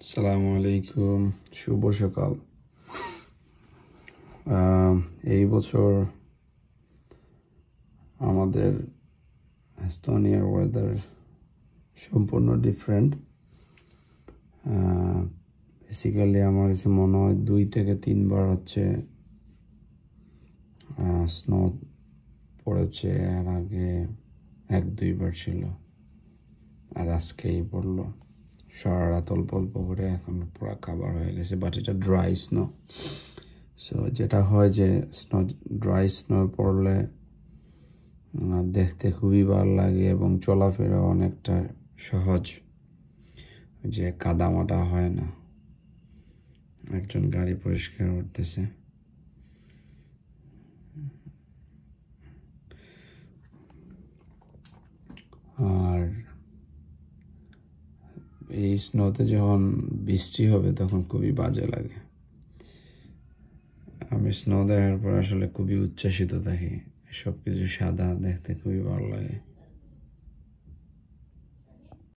আসসালামু আলাইকুম, শুভ সকাল। এই বছর আমাদের এস্তোনিয়ার ওয়েদার সম্পূর্ণ ডিফারেন্ট। বেসিক্যালি আমার কাছে মনে হয় 2 থেকে 3 বার হচ্ছে স্নো পড়েছে। এর আগে 1-2 বার ছিল, আর আজকেই পড়লো। সারা রাত অল্প অল্প করে, এখন পুরো কাভার হয়ে গেছে, বাট এটা ড্রাই স্নো। সো যেটা হয় যে ড্রাই স্নো পড়লে দেখতে খুবই ভালো লাগে এবং চলাফেরা অনেকটা সহজ, যে কাদামাটা হয় না। একজন গাড়ি পরিষ্কার করতেছে। আর এই স্নোতে যখন বৃষ্টি হবে তখন খুবই বাজে লাগে। আমি স্নো দেখার পর আসলে খুবই উচ্ছ্বাসিত থাকি, সবকিছু সাদা, দেখতে খুবই ভালো লাগে।